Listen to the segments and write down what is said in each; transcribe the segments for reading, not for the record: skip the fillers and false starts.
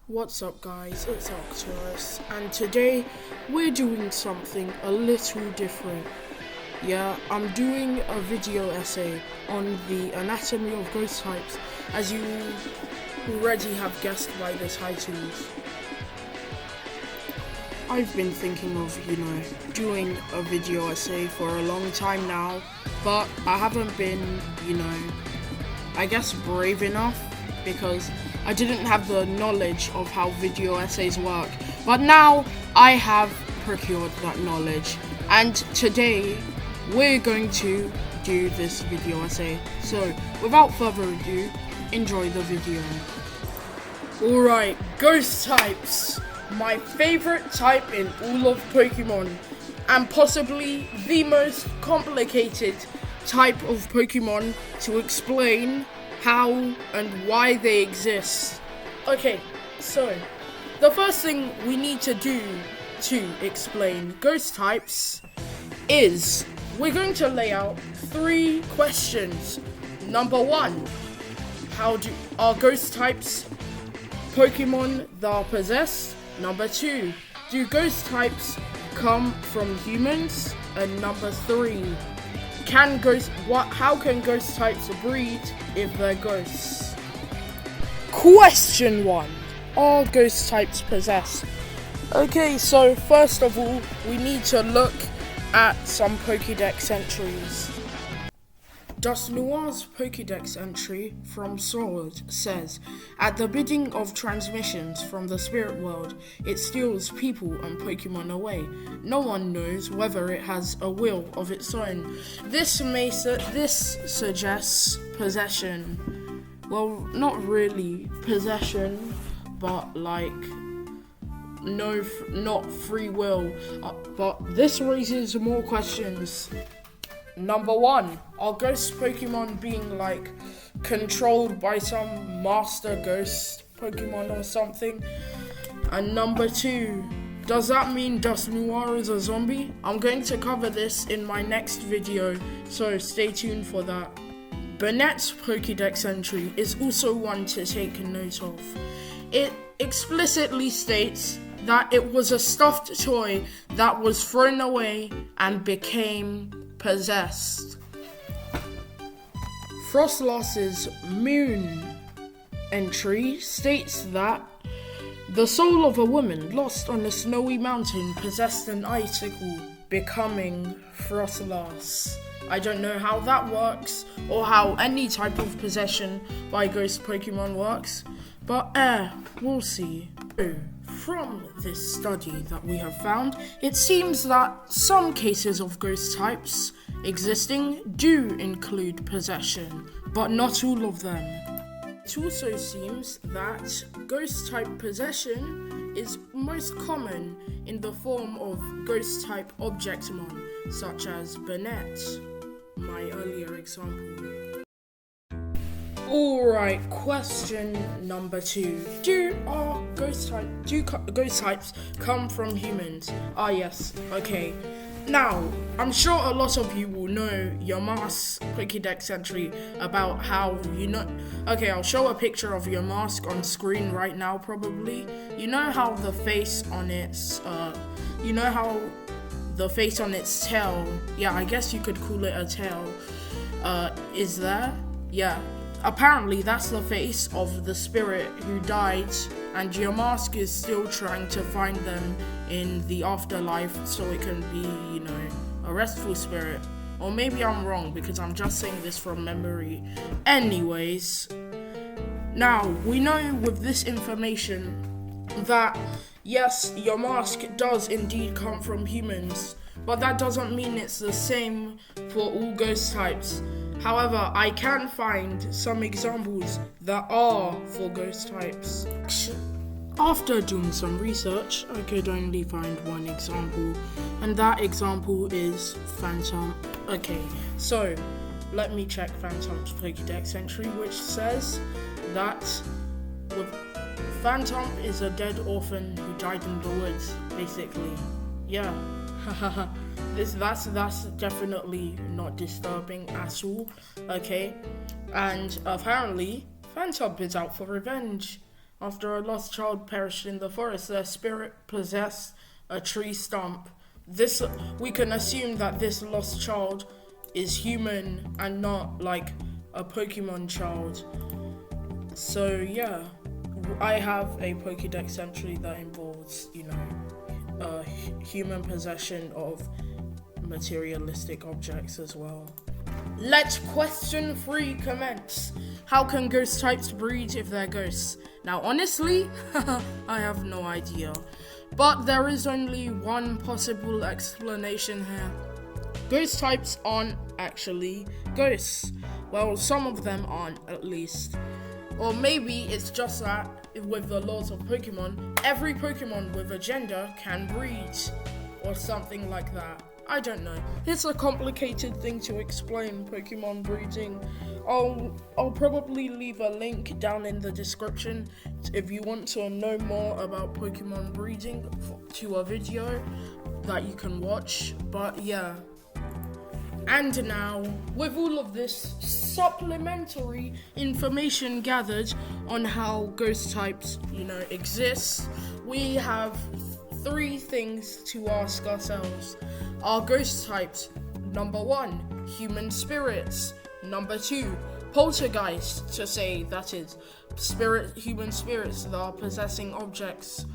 What's up guys, it's Arcturus, and today we're doing something a little different. Yeah, I'm doing a video essay on the anatomy of ghost types, as you already have guessed by the titles. I've been thinking of, doing a video essay for a long time now, but I haven't been, brave enough because I didn't have the knowledge of how video essays work. But now I have procured that knowledge, and today we're going to do this video essay. So without further ado, enjoy the video. Alright, ghost types. My favorite type in all of Pokemon, and possibly the most complicated type of Pokemon to explain how and why they exist. Okay, so the first thing we need to do to explain ghost types is we're going to lay out 3 questions. Number 1, are ghost types Pokemon that are possessed? Number 2, do ghost types come from humans? And number 3, how can ghost types breed if they're ghosts? Question 1. Are ghost types possessed? Okay, so first of all, we need to look at some Pokédex entries. Dusknoir's Pokédex entry from Sword says, at the bidding of transmissions from the spirit world, it steals people and Pokemon away. No one knows whether it has a will of its own. This suggests possession. Well, not really possession, but not free will. But this raises more questions. Number 1, are ghost Pokemon being controlled by some master ghost Pokemon or something? And number 2, does that mean Dusknoir is a zombie? I'm going to cover this in my next video, so stay tuned for that. Burnett's Pokédex entry is also one to take note of. It explicitly states that it was a stuffed toy that was thrown away and became possessed. Frostloss's Moon entry states that the soul of a woman lost on a snowy mountain possessed an icicle, becoming Frostloss. I don't know how that works, or how any type of possession by ghost Pokemon works, but we'll see. From this study that we have found, it seems that some cases of ghost types existing do include possession, but not all of them. It also seems that ghost type possession is most common in the form of ghost type Objectmon, such as Burnett, my earlier example. Alright, question number 2. Do ghost types come from humans? Ah yes, okay. Now, I'm sure a lot of you will know Yamask's Pokédex entry about how, okay, I'll show a picture of Yamask on screen right now probably. You know how the face on its, tail, yeah, I guess you could call it a tail, is there? Yeah. Apparently, that's the face of the spirit who died, and Yamask is still trying to find them in the afterlife so it can be, a restful spirit. Or maybe I'm wrong because I'm just saying this from memory. Anyways, now we know with this information that yes, Yamask does indeed come from humans, but that doesn't mean it's the same for all ghost types. However, I can find some examples that are for ghost types. After doing some research, I could only find one example, and that example is Phantom. Okay, so let me check Phantom's Pokédex entry, which says that Phantom is a dead orphan who died in the woods, basically. Yeah. That's definitely not disturbing at all, okay? And apparently, Phantom is out for revenge. After a lost child perished in the forest, their spirit possessed a tree stump. This we can assume that this lost child is human and not like a Pokemon child. So yeah, I have a Pokédex entry that involves, human possession of materialistic objects as well. Let question 3 commence. How can ghost types breed if they're ghosts? Now, honestly, I have no idea. But there is only one possible explanation here. Ghost types aren't actually ghosts. Well, some of them aren't, at least. Or maybe it's just that, with the laws of Pokemon, every Pokemon with a gender can breed. Or something like that. I don't know. It's a complicated thing to explain, Pokemon breeding. I'll probably leave a link down in the description if you want to know more about Pokemon breeding to a video that you can watch. But yeah. And now, with all of this supplementary information gathered on how ghost types, exist, we have 3 things to ask ourselves. Are ghost types? Number 1, human spirits. Number 2, poltergeists, to say that is human spirits that are possessing objects.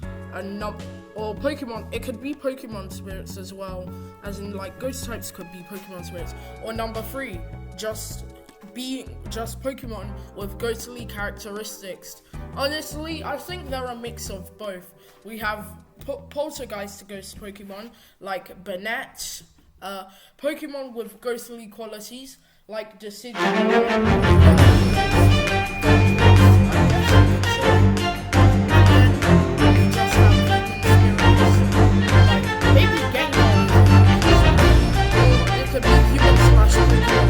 Or Pokemon, it could be Pokemon spirits as well, as in like ghost types could be Pokemon spirits. Or number 3, just Pokemon with ghostly characteristics. Honestly, I think they're a mix of both. We have poltergeist ghost Pokemon like Banette, Pokemon with ghostly qualities like Decidueye. Maybe Gengar. It could be human / Pokemon.